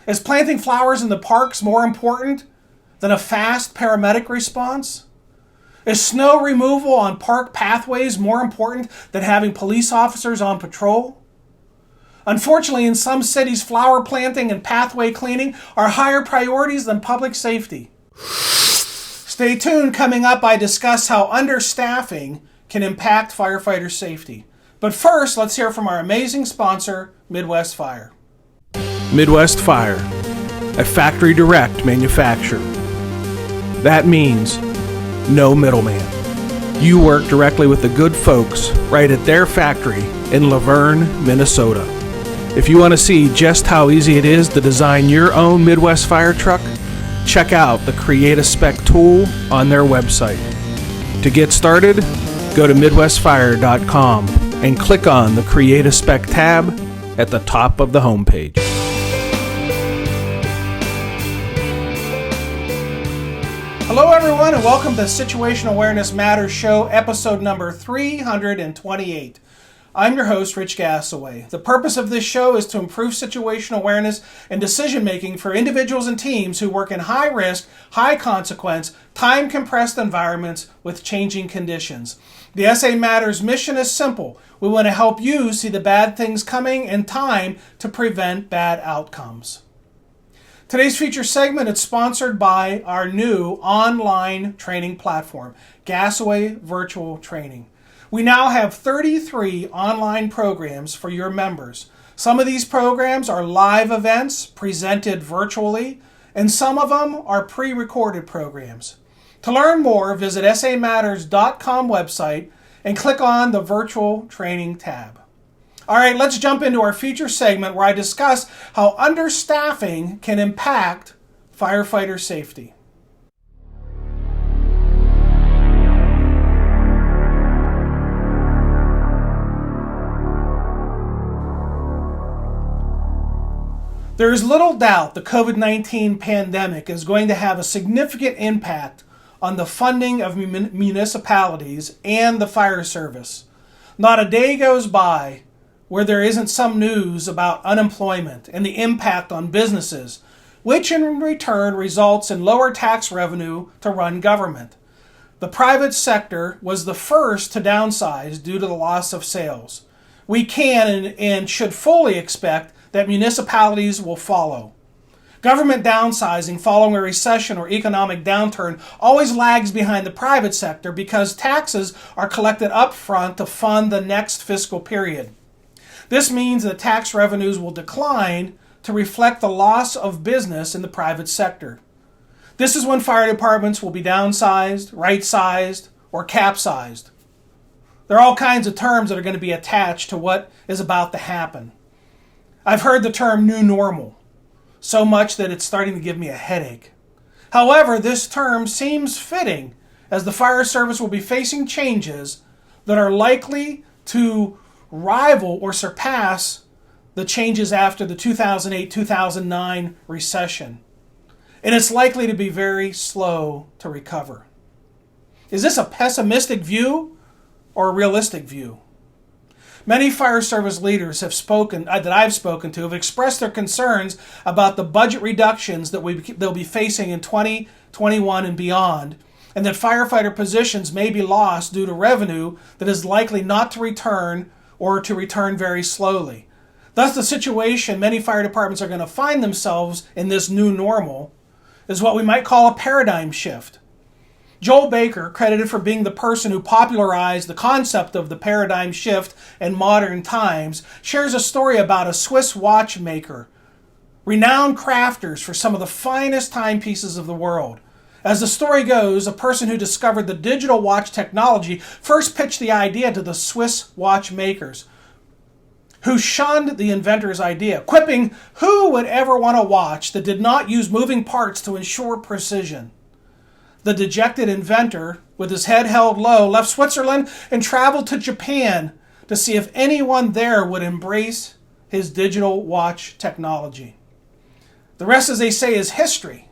Is planting flowers in the parks more important than a fast paramedic response? Is snow removal on park pathways more important than having police officers on patrol? Unfortunately, in some cities, flower planting and pathway cleaning are higher priorities than public safety. Stay tuned. Coming up, I discuss how understaffing can impact firefighter safety. But first, let's hear from our amazing sponsor, Midwest Fire. Midwest Fire, a factory direct manufacturer. That means no middleman. You work directly with the good folks right at their factory in Laverne, Minnesota. If you want to see just how easy it is to design your own Midwest Fire truck, check out the Create a Spec tool on their website. To get started, go to MidwestFire.com and click on the Create a Spec tab at the top of the homepage. Hello everyone and welcome to Situation Awareness Matters Show, episode number 328. I'm your host, Rich Gassaway. The purpose of this show is to improve situational awareness and decision making for individuals and teams who work in high risk, high consequence, time compressed environments with changing conditions. The SA Matters mission is simple. We want to help you see the bad things coming in time to prevent bad outcomes. Today's feature segment is sponsored by our new online training platform, Gassaway Virtual Training. We now have 33 online programs for your members. Some of these programs are live events presented virtually, and some of them are pre-recorded programs. To learn more, visit samatters.com website and click on the Virtual Training tab. All right, let's jump into our feature segment where I discuss how understaffing can impact firefighter safety. There is little doubt the COVID-19 pandemic is going to have a significant impact on the funding of municipalities and the fire service. Not a day goes by where there isn't some news about unemployment and the impact on businesses, which in return results in lower tax revenue to run government. The private sector was the first to downsize due to the loss of sales. We can and should fully expect that municipalities will follow. Government downsizing following a recession or economic downturn always lags behind the private sector because taxes are collected up front to fund the next fiscal period. This means that tax revenues will decline to reflect the loss of business in the private sector. This is when fire departments will be downsized, right-sized, or capsized. There are all kinds of terms that are going to be attached to what is about to happen. I've heard the term new normal, so much that it's starting to give me a headache. However, this term seems fitting as the fire service will be facing changes that are likely to rival or surpass the changes after the 2008-2009 recession. And it's likely to be very slow to recover. Is this a pessimistic view or a realistic view? Many fire service leaders that I've spoken to have expressed their concerns about the budget reductions that they'll be facing in 2021 and beyond, and that firefighter positions may be lost due to revenue that is likely not to return or to return very slowly. Thus, the situation many fire departments are going to find themselves in this new normal is what we might call a paradigm shift. Joel Baker, credited for being the person who popularized the concept of the paradigm shift in modern times, shares a story about a Swiss watchmaker, renowned crafters for some of the finest timepieces of the world. As the story goes, a person who discovered the digital watch technology first pitched the idea to the Swiss watchmakers, who shunned the inventor's idea, quipping, "Who would ever want a watch that did not use moving parts to ensure precision?" The dejected inventor, with his head held low, left Switzerland and traveled to Japan to see if anyone there would embrace his digital watch technology. The rest, as they say, is history.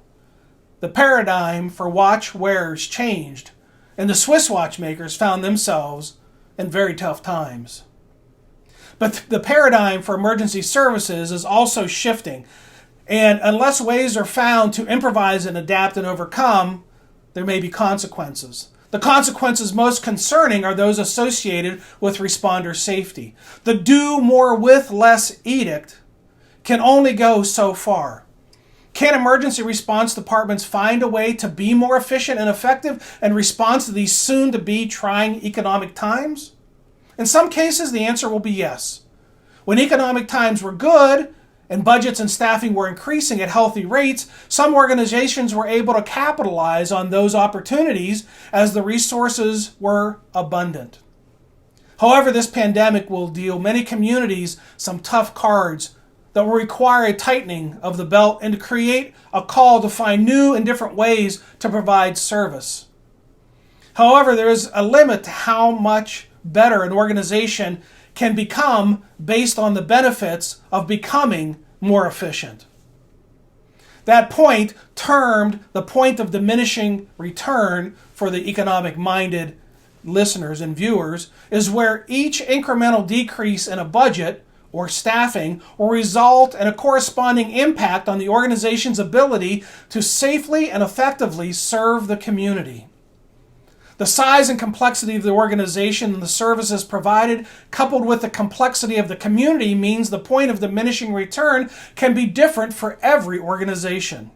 The paradigm for watch wearers changed, and the Swiss watchmakers found themselves in very tough times. But the paradigm for emergency services is also shifting. And unless ways are found to improvise and adapt and overcome, there may be consequences. The consequences most concerning are those associated with responder safety. The do more with less edict can only go so far. Can emergency response departments find a way to be more efficient and effective in response to these soon-to-be trying economic times? In some cases, the answer will be yes. When economic times were good and budgets and staffing were increasing at healthy rates, some organizations were able to capitalize on those opportunities as the resources were abundant. However, this pandemic will deal many communities some tough cards that will require a tightening of the belt and to create a call to find new and different ways to provide service. However, there is a limit to how much better an organization can become based on the benefits of becoming more efficient. That point, termed the point of diminishing return for the economic-minded listeners and viewers, is where each incremental decrease in a budget or staffing will result in a corresponding impact on the organization's ability to safely and effectively serve the community. The size and complexity of the organization and the services provided, coupled with the complexity of the community, means the point of diminishing return can be different for every organization.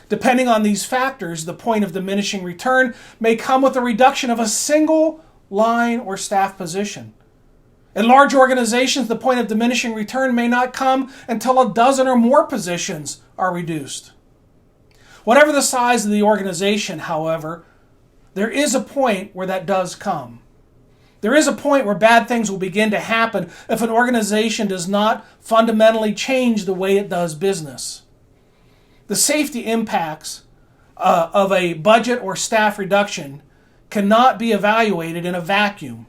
Depending on these factors, the point of diminishing return may come with a reduction of a single line or staff position. In large organizations, the point of diminishing return may not come until a dozen or more positions are reduced. Whatever the size of the organization, however, there is a point where that does come. There is a point where bad things will begin to happen if an organization does not fundamentally change the way it does business. The safety impacts of a budget or staff reduction cannot be evaluated in a vacuum.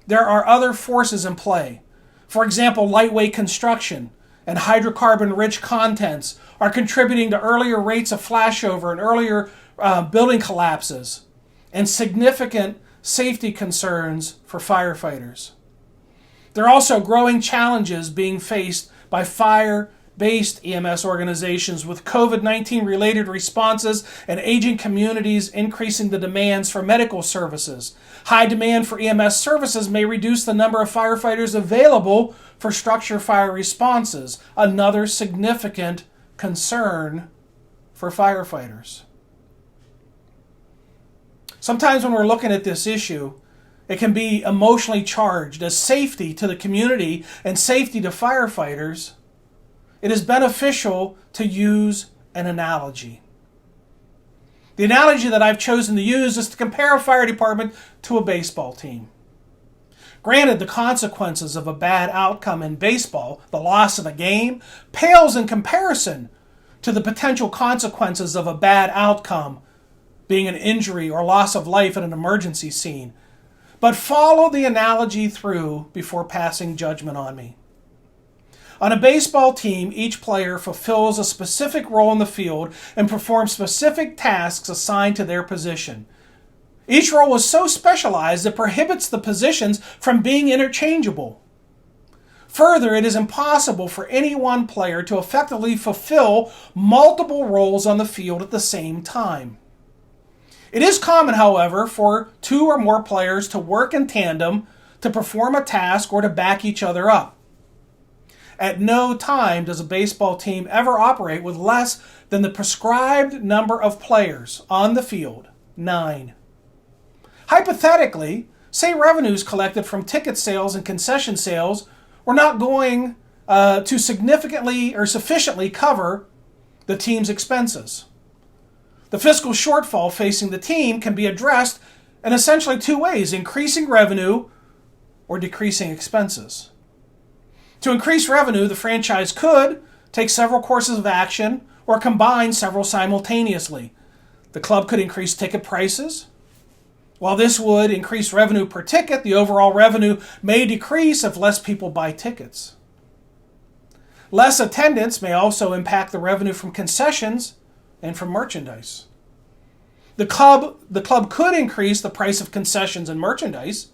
There are other forces in play. For example, lightweight construction and hydrocarbon-rich contents are contributing to earlier rates of flashover and earlier building collapses and significant safety concerns for firefighters. There are also growing challenges being faced by fire-based EMS organizations with COVID-19 related responses and aging communities increasing the demands for medical services. High demand for EMS services may reduce the number of firefighters available for structure fire responses, another significant concern for firefighters. Sometimes when we're looking at this issue, it can be emotionally charged. As safety to the community and safety to firefighters, it is beneficial to use an analogy. The analogy that I've chosen to use is to compare a fire department to a baseball team. Granted, the consequences of a bad outcome in baseball, the loss of a game, pales in comparison to the potential consequences of a bad outcome being an injury or loss of life at an emergency scene. But follow the analogy through before passing judgment on me. On a baseball team, each player fulfills a specific role in the field and performs specific tasks assigned to their position. Each role is so specialized it prohibits the positions from being interchangeable. Further, it is impossible for any one player to effectively fulfill multiple roles on the field at the same time. It is common, however, for two or more players to work in tandem to perform a task or to back each other up. At no time does a baseball team ever operate with less than the prescribed number of players on the field, 9. Hypothetically, say revenues collected from ticket sales and concession sales were not going to significantly or sufficiently cover the team's expenses. The fiscal shortfall facing the team can be addressed in essentially two ways: increasing revenue or decreasing expenses. To increase revenue, the franchise could take several courses of action or combine several simultaneously. The club could increase ticket prices. While this would increase revenue per ticket, the overall revenue may decrease if less people buy tickets. Less attendance may also impact the revenue from concessions and from merchandise. The club could increase the price of concessions and merchandise,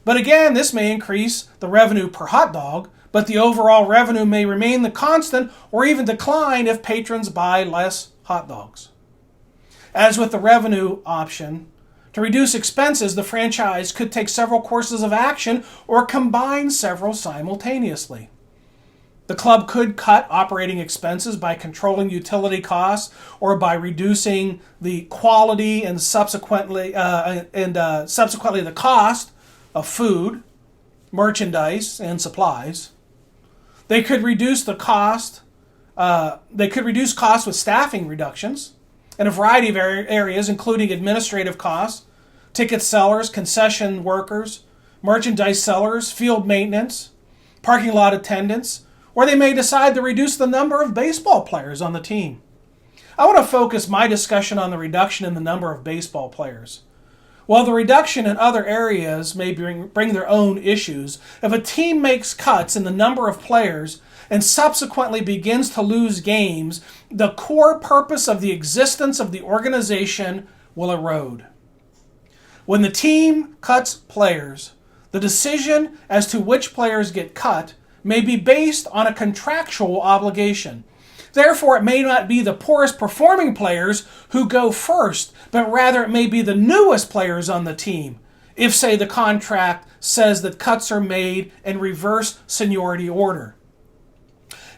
but again, this may increase the revenue per hot dog, but the overall revenue may remain the constant or even decline if patrons buy less hot dogs. As with the revenue option, to reduce expenses, the franchise could take several courses of action or combine several simultaneously. The club could cut operating expenses by controlling utility costs or by reducing the quality and subsequently the cost of food, merchandise, and supplies. They could reduce the cost. They could reduce costs with staffing reductions in a variety of areas, including administrative costs, ticket sellers, concession workers, merchandise sellers, field maintenance, parking lot attendants, or they may decide to reduce the number of baseball players on the team. I want to focus my discussion on the reduction in the number of baseball players. While the reduction in other areas may bring their own issues, if a team makes cuts in the number of players and subsequently begins to lose games, the core purpose of the existence of the organization will erode. When the team cuts players, the decision as to which players get cut may be based on a contractual obligation. Therefore, it may not be the poorest performing players who go first, but rather it may be the newest players on the team, if, say, the contract says that cuts are made in reverse seniority order.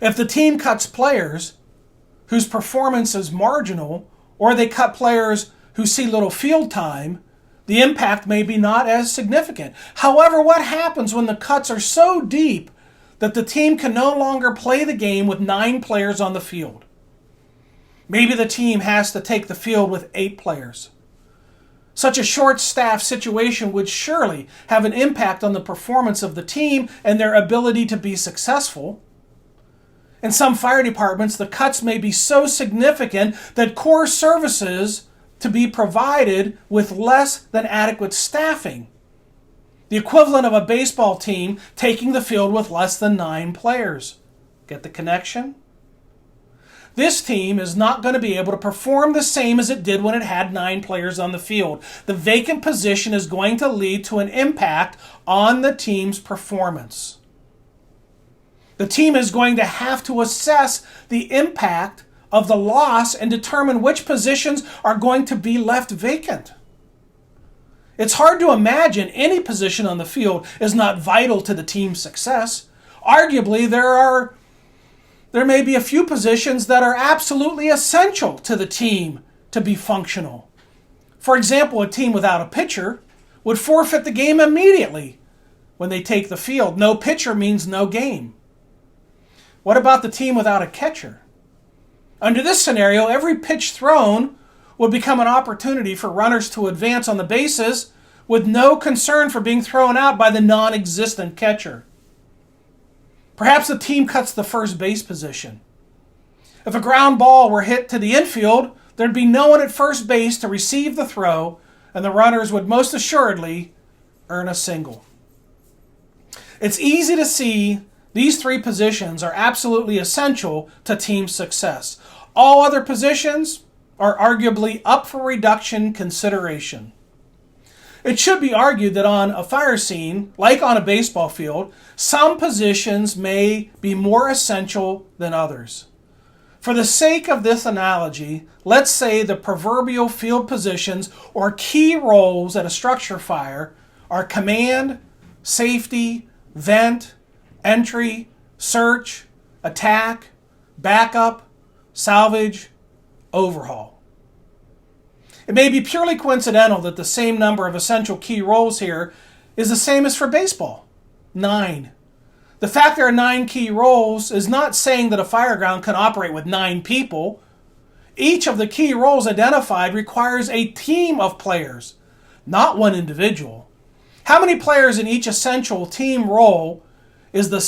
If the team cuts players whose performance is marginal, or they cut players who see little field time, the impact may be not as significant. However, what happens when the cuts are so deep that the team can no longer play the game with 9 players on the field? Maybe the team has to take the field with 8 players. Such a short-staffed situation would surely have an impact on the performance of the team and their ability to be successful. In some fire departments, the cuts may be so significant that core services to be provided with less than adequate staffing. The equivalent of a baseball team taking the field with less than 9 players. Get the connection? This team is not going to be able to perform the same as it did when it had 9 players on the field. The vacant position is going to lead to an impact on the team's performance. The team is going to have to assess the impact of the loss and determine which positions are going to be left vacant. It's hard to imagine any position on the field is not vital to the team's success. Arguably, there may be a few positions that are absolutely essential to the team to be functional. For example, a team without a pitcher would forfeit the game immediately when they take the field. No pitcher means no game. What about the team without a catcher? Under this scenario, every pitch thrown would become an opportunity for runners to advance on the bases with no concern for being thrown out by the non-existent catcher. Perhaps the team cuts the first base position. If a ground ball were hit to the infield, there'd be no one at first base to receive the throw, and the runners would most assuredly earn a single. It's easy to see these 3 positions are absolutely essential to team success. All other positions are arguably up for reduction consideration. It should be argued that on a fire scene, like on a baseball field, some positions may be more essential than others. For the sake of this analogy, let's say the proverbial field positions or key roles at a structure fire are command, safety, vent, entry, search, attack, backup, salvage, overhaul. It may be purely coincidental that the same number of essential key roles here is the same as for baseball, 9. The fact there are 9 key roles is not saying that a fireground can operate with 9 people. Each of the key roles identified requires a team of players, not one individual. How many players in each essential team role is the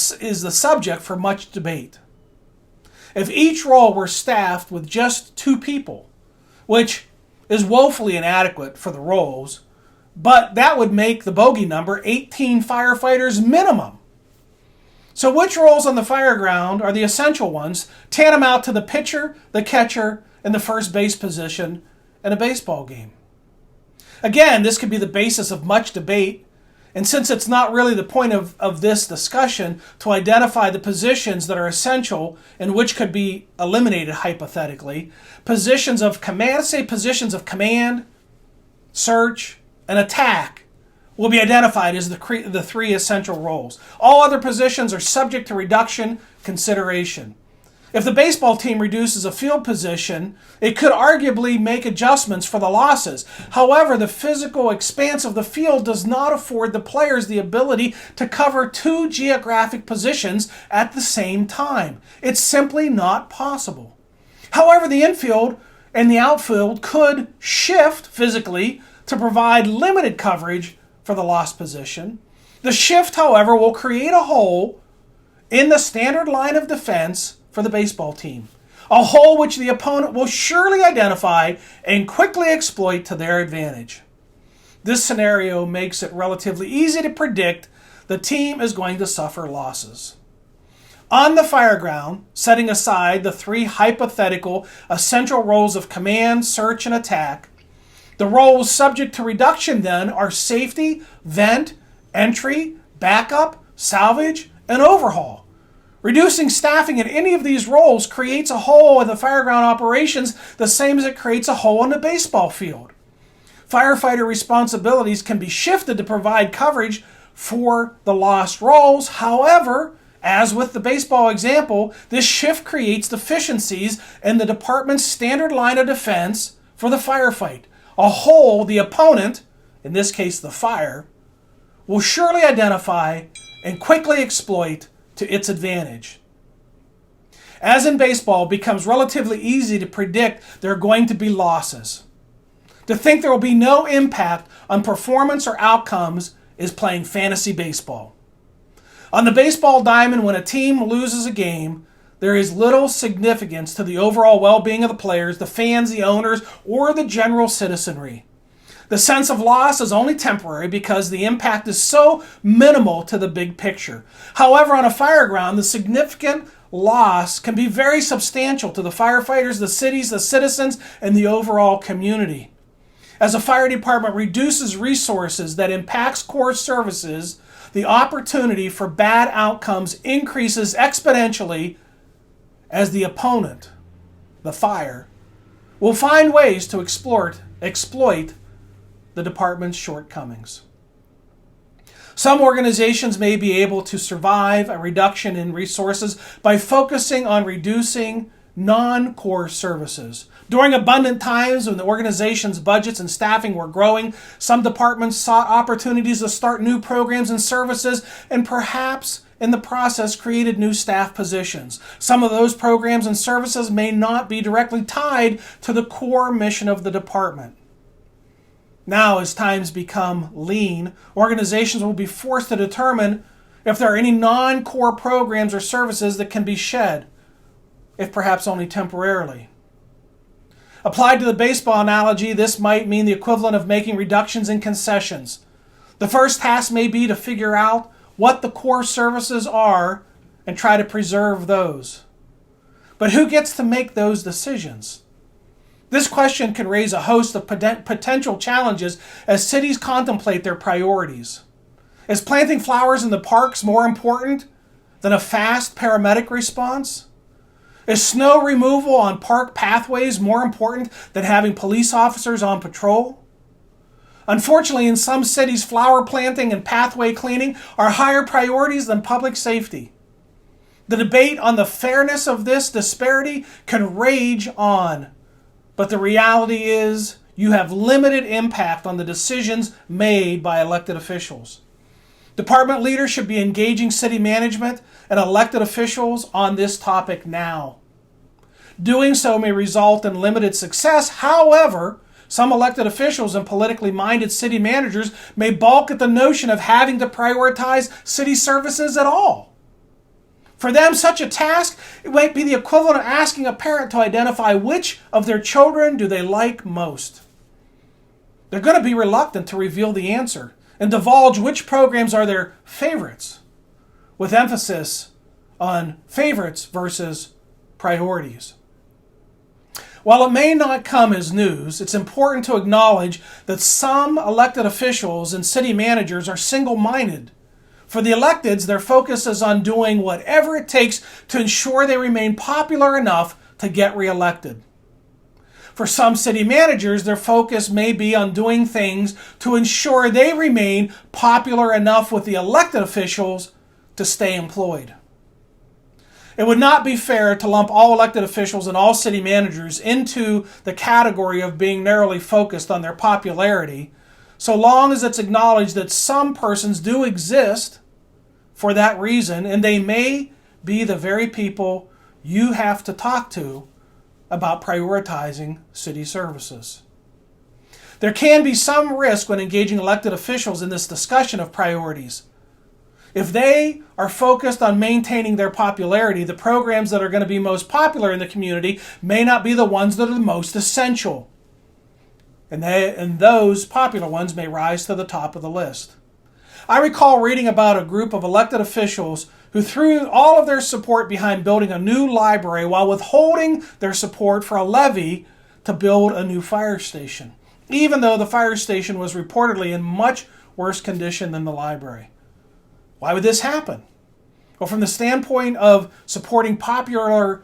subject for much debate. If each role were staffed with just 2 people, which is woefully inadequate for the roles, but that would make the bogey number 18 firefighters minimum. So which roles on the fireground are the essential ones, tantamount to the pitcher, the catcher, and the first base position in a baseball game? Again, this could be the basis of much debate And since it's not really the point of this discussion to identify the positions that are essential and which could be eliminated hypothetically, positions of command, let's say positions of command, search, and attack will be identified as the three essential roles. All other positions are subject to reduction consideration. If the baseball team reduces a field position, it could arguably make adjustments for the losses. However, the physical expanse of the field does not afford the players the ability to cover two geographic positions at the same time. It's simply not possible. However, the infield and the outfield could shift physically to provide limited coverage for the lost position. The shift, however, will create a hole in the standard line of defense for the baseball team, a hole which the opponent will surely identify and quickly exploit to their advantage. This scenario makes it relatively easy to predict the team is going to suffer losses. On the fireground, setting aside the three hypothetical essential roles of command, search, and attack, the roles subject to reduction then are safety, vent, entry, backup, salvage, and overhaul. Reducing staffing in any of these roles creates a hole in the fireground operations the same as it creates a hole in the baseball field. Firefighter responsibilities can be shifted to provide coverage for the lost roles. However, as with the baseball example, this shift creates deficiencies in the department's standard line of defense for the firefight. A hole the opponent, in this case the fire, will surely identify and quickly exploit to its advantage. As in baseball, it becomes relatively easy to predict there are going to be losses. To think there will be no impact on performance or outcomes is playing fantasy baseball. On the baseball diamond, when a team loses a game, there is little significance to the overall well-being of the players, the fans, the owners, or the general citizenry. The sense of loss is only temporary because the impact is so minimal to the big picture. However, on a fireground, the significant loss can be very substantial to the firefighters, the cities, the citizens, and the overall community. As a fire department reduces resources that impacts core services, the opportunity for bad outcomes increases exponentially as the opponent, the fire, will find ways to exploit the department's shortcomings. Some organizations may be able to survive a reduction in resources by focusing on reducing non-core services. During abundant times when the organization's budgets and staffing were growing, some departments sought opportunities to start new programs and services and perhaps in the process created new staff positions. Some of those programs and services may not be directly tied to the core mission of the department. Now, as times become lean, organizations will be forced to determine if there are any non-core programs or services that can be shed, if perhaps only temporarily. Applied to the baseball analogy, this might mean the equivalent of making reductions in concessions. The first task may be to figure out what the core services are and try to preserve those. But who gets to make those decisions? This question can raise a host of potential challenges as cities contemplate their priorities. Is planting flowers in the parks more important than a fast paramedic response? Is snow removal on park pathways more important than having police officers on patrol? Unfortunately, in some cities, flower planting and pathway cleaning are higher priorities than public safety. The debate on the fairness of this disparity can rage on. But the reality is you have limited impact on the decisions made by elected officials. Department leaders should be engaging city management and elected officials on this topic now. Doing so may result in limited success. However, some elected officials and politically minded city managers may balk at the notion of having to prioritize city services at all. For them, such a task, it might be the equivalent of asking a parent to identify which of their children do they like most. They're going to be reluctant to reveal the answer and divulge which programs are their favorites, with emphasis on favorites versus priorities. While it may not come as news, it's important to acknowledge that some elected officials and city managers are single-minded. For the electeds, their focus is on doing whatever it takes to ensure they remain popular enough to get reelected. For some city managers, their focus may be on doing things to ensure they remain popular enough with the elected officials to stay employed. It would not be fair to lump all elected officials and all city managers into the category of being narrowly focused on their popularity, so long as it's acknowledged that some persons do exist for that reason, and they may be the very people you have to talk to about prioritizing city services. There can be some risk when engaging elected officials in this discussion of priorities. If they are focused on maintaining their popularity, the programs that are going to be most popular in the community may not be the ones that are the most essential. And those popular ones may rise to the top of the list. I recall reading about a group of elected officials who threw all of their support behind building a new library while withholding their support for a levy to build a new fire station, even though the fire station was reportedly in much worse condition than the library. Why would this happen? Well, from the standpoint of supporting popular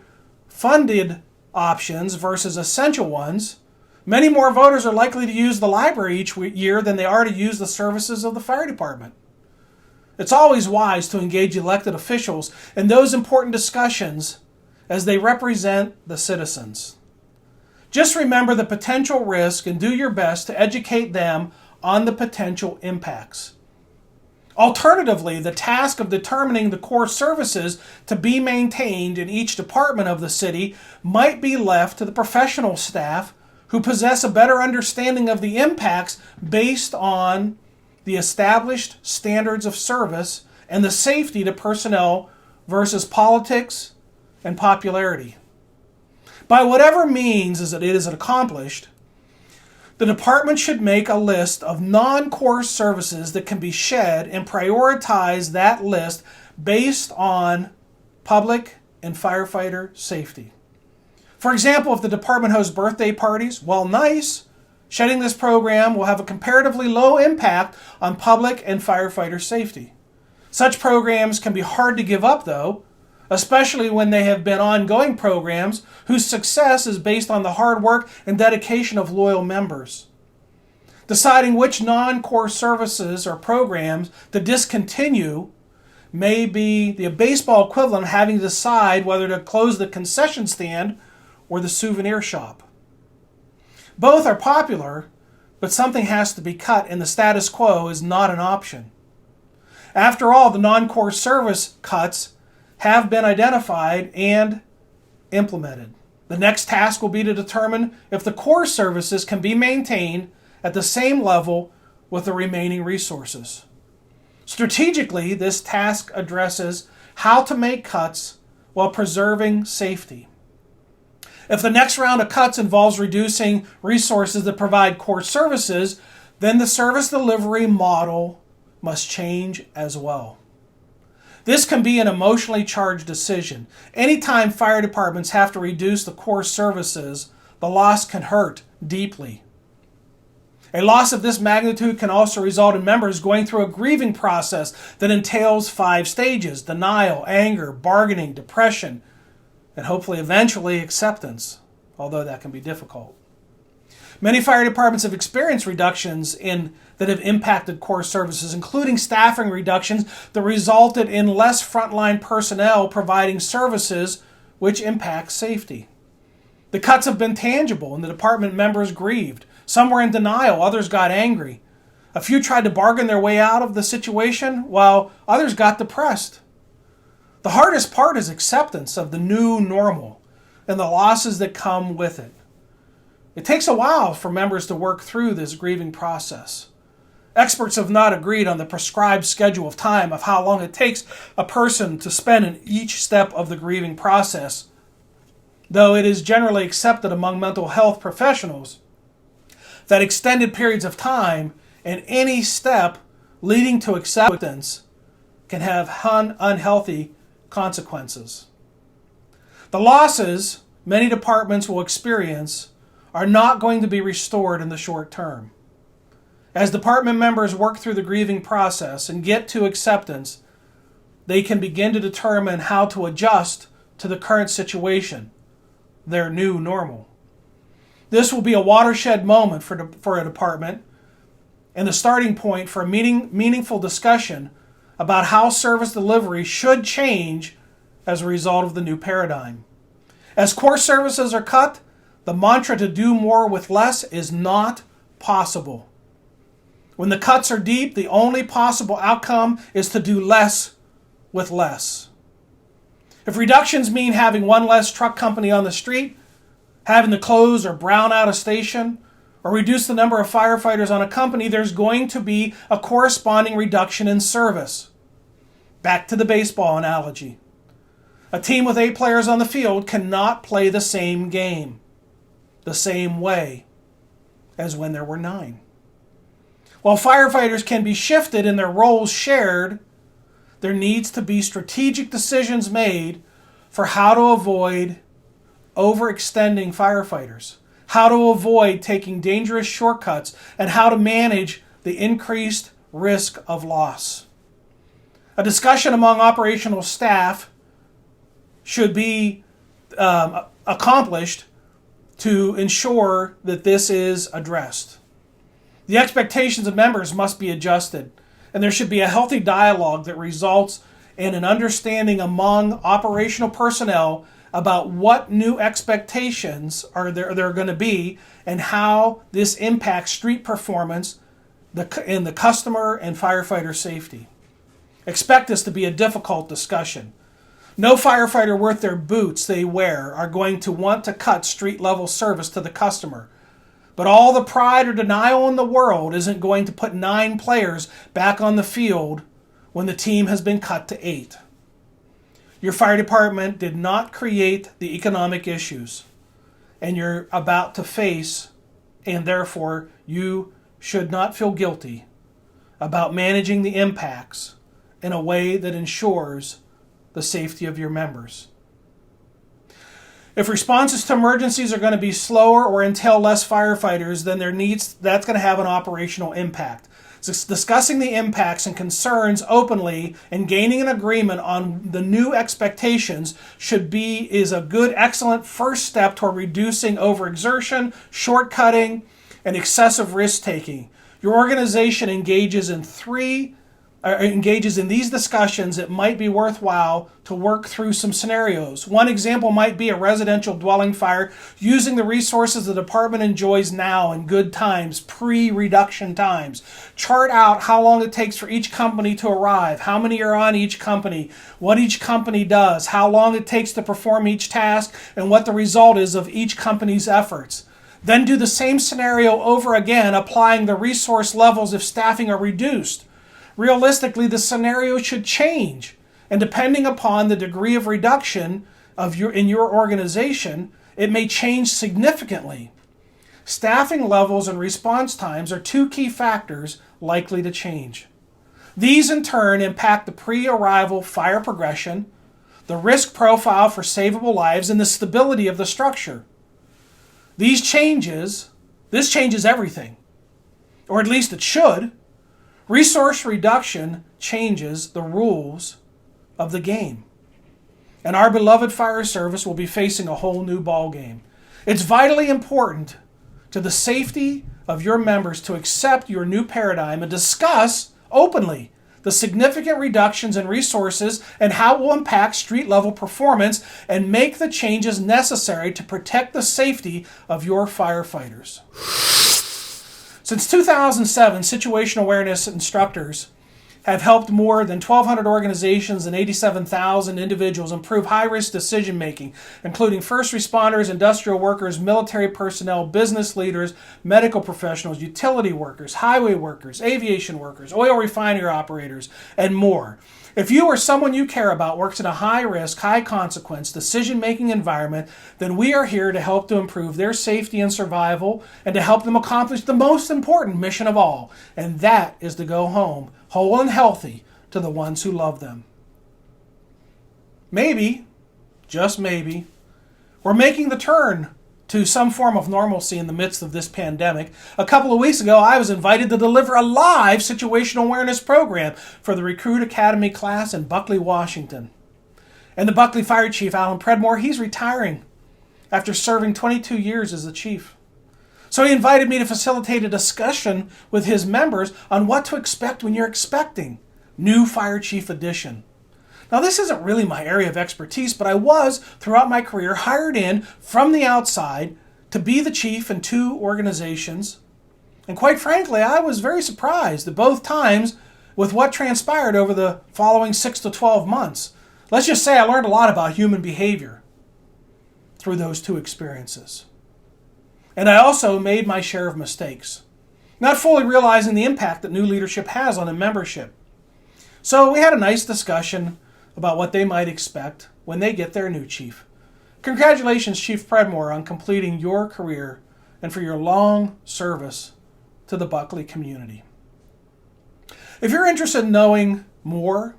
funded options versus essential ones, many more voters are likely to use the library each year than they are to use the services of the fire department. It's always wise to engage elected officials in those important discussions as they represent the citizens. Just remember the potential risk and do your best to educate them on the potential impacts. Alternatively, the task of determining the core services to be maintained in each department of the city might be left to the professional staff who possess a better understanding of the impacts based on the established standards of service and the safety to personnel versus politics and popularity. By whatever means it is accomplished, the department should make a list of non-core services that can be shed and prioritize that list based on public and firefighter safety. For example, if the department hosts birthday parties, while nice, shedding this program will have a comparatively low impact on public and firefighter safety. Such programs can be hard to give up, though, especially when they have been ongoing programs whose success is based on the hard work and dedication of loyal members. Deciding which non-core services or programs to discontinue may be the baseball equivalent of having to decide whether to close the concession stand or the souvenir shop. Both are popular, but something has to be cut, and the status quo is not an option. After all, the non-core service cuts have been identified and implemented. The next task will be to determine if the core services can be maintained at the same level with the remaining resources. Strategically, this task addresses how to make cuts while preserving safety. If the next round of cuts involves reducing resources that provide core services, then the service delivery model must change as well. This can be an emotionally charged decision. Anytime fire departments have to reduce the core services, the loss can hurt deeply. A loss of this magnitude can also result in members going through a grieving process that entails 5 stages: denial, anger, bargaining, depression, and hopefully eventually acceptance, although that can be difficult. Many fire departments have experienced reductions that have impacted core services, including staffing reductions that resulted in less frontline personnel providing services, which impacts safety. The cuts have been tangible, and the department members grieved. Some were in denial, others got angry. A few tried to bargain their way out of the situation, while others got depressed. The hardest part is acceptance of the new normal and the losses that come with it. It takes a while for members to work through this grieving process. Experts have not agreed on the prescribed schedule of time of how long it takes a person to spend in each step of the grieving process, though it is generally accepted among mental health professionals that extended periods of time and any step leading to acceptance can have unhealthy consequences. The losses many departments will experience are not going to be restored in the short term. As department members work through the grieving process and get to acceptance, they can begin to determine how to adjust to the current situation, their new normal. This will be a watershed moment for a department and the starting point for a meaningful discussion about how service delivery should change as a result of the new paradigm. As core services are cut, the mantra to do more with less is not possible. When the cuts are deep, the only possible outcome is to do less with less. If reductions mean having one less truck company on the street, having to close or brown out a station, or reduce the number of firefighters on a company, there's going to be a corresponding reduction in service. Back to the baseball analogy. A team with 8 players on the field cannot play the same game, the same way, as when there were 9. While firefighters can be shifted and their roles shared, there needs to be strategic decisions made for how to avoid overextending firefighters, how to avoid taking dangerous shortcuts, and how to manage the increased risk of loss. A discussion among operational staff should be accomplished to ensure that this is addressed. The expectations of members must be adjusted, and there should be a healthy dialogue that results in an understanding among operational personnel about what new expectations are there going to be and how this impacts street performance in the customer and firefighter safety. Expect this to be a difficult discussion. No firefighter worth their boots they wear are going to want to cut street-level service to the customer. But all the pride or denial in the world isn't going to put 9 players back on the field when the team has been cut to 8. Your fire department did not create the economic issues, and you're about to face, and therefore you should not feel guilty about managing the impacts in a way that ensures the safety of your members. If responses to emergencies are going to be slower or entail less firefighters, then that's going to have an operational impact. So discussing the impacts and concerns openly and gaining an agreement on the new expectations is a good, excellent first step toward reducing overexertion, shortcutting, and excessive risk-taking. Your organization engages in these discussions, it might be worthwhile to work through some scenarios. One example might be a residential dwelling fire using the resources the department enjoys now in good times, pre-reduction times. Chart out how long it takes for each company to arrive, how many are on each company, what each company does, how long it takes to perform each task, and what the result is of each company's efforts. Then do the same scenario over again, applying the resource levels if staffing are reduced. Realistically, the scenario should change, and depending upon the degree of reduction in your organization, it may change significantly. Staffing levels and response times are 2 key factors likely to change. These, in turn, impact the pre-arrival fire progression, the risk profile for savable lives, and the stability of the structure. This changes everything, or at least it should. Resource reduction changes the rules of the game. And our beloved fire service will be facing a whole new ball game. It's vitally important to the safety of your members to accept your new paradigm and discuss openly the significant reductions in resources and how it will impact street-level performance and make the changes necessary to protect the safety of your firefighters. Since 2007, situational awareness instructors have helped more than 1,200 organizations and 87,000 individuals improve high-risk decision-making, including first responders, industrial workers, military personnel, business leaders, medical professionals, utility workers, highway workers, aviation workers, oil refinery operators, and more. If you or someone you care about works in a high-risk, high-consequence, decision-making environment, then we are here to help to improve their safety and survival and to help them accomplish the most important mission of all, and that is to go home whole and healthy to the ones who love them. Maybe, just maybe, We're making the turn to some form of normalcy in the midst of this pandemic. A couple of weeks ago, I was invited to deliver a live situational awareness program for the Recruit Academy class in Buckley, Washington. And the Buckley Fire Chief, Alan Predmore, he's retiring after serving 22 years as the chief. So he invited me to facilitate a discussion with his members on what to expect when you're expecting new Fire Chief edition. Now, this isn't really my area of expertise, but I was, throughout my career, hired in from the outside to be the chief in 2 organizations. And quite frankly, I was very surprised at both times with what transpired over the following 6 to 12 months. Let's just say I learned a lot about human behavior through those 2 experiences. And I also made my share of mistakes, not fully realizing the impact that new leadership has on a membership. So we had a nice discussion about what they might expect when they get their new chief. Congratulations, Chief Predmore, on completing your career and for your long service to the Buckley community. If you're interested in knowing more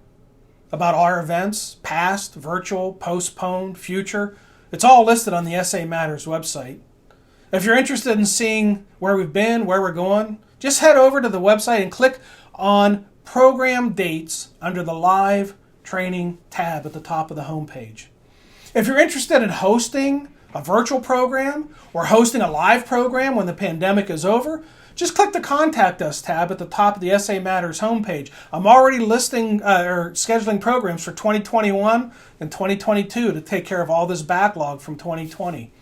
about our events, past, virtual, postponed, future, it's all listed on the SA Matters website. If you're interested in seeing where we've been, where we're going, just head over to the website and click on Program Dates under the Live Training tab at the top of the homepage. If you're interested in hosting a virtual program or hosting a live program when the pandemic is over, just click the Contact Us tab at the top of the SA Matters homepage. I'm already listing or scheduling programs for 2021 and 2022 to take care of all this backlog from 2020.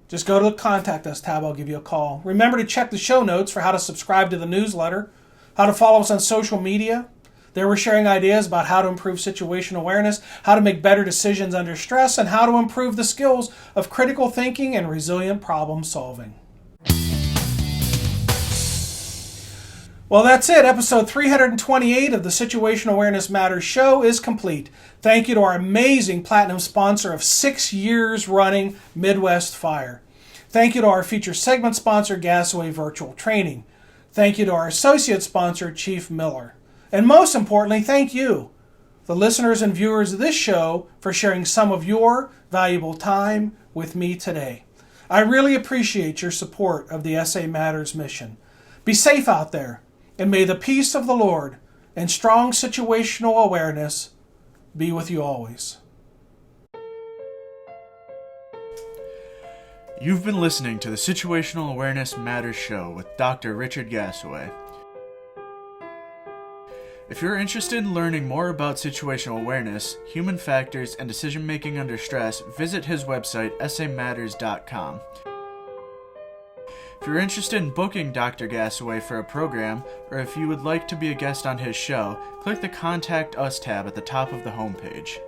Just go to the Contact Us tab, I'll give you a call. Remember to check the show notes for how to subscribe to the newsletter, how to follow us on social media. There we're sharing ideas about how to improve situational awareness, how to make better decisions under stress, and how to improve the skills of critical thinking and resilient problem solving. Well, that's it. Episode 328 of the Situational Awareness Matters show is complete. Thank you to our amazing platinum sponsor of 6 years running, Midwest Fire. Thank you to our feature segment sponsor, Gasaway Virtual Training. Thank you to our associate sponsor, Chief Miller. And most importantly, thank you, the listeners and viewers of this show, for sharing some of your valuable time with me today. I really appreciate your support of the SA Matters mission. Be safe out there, and may the peace of the Lord and strong situational awareness be with you always. You've been listening to the Situational Awareness Matters show with Dr. Richard Gasaway. If you're interested in learning more about situational awareness, human factors, and decision-making under stress, visit his website, samatters.com. If you're interested in booking Dr. Gasaway for a program, or if you would like to be a guest on his show, click the Contact Us tab at the top of the homepage.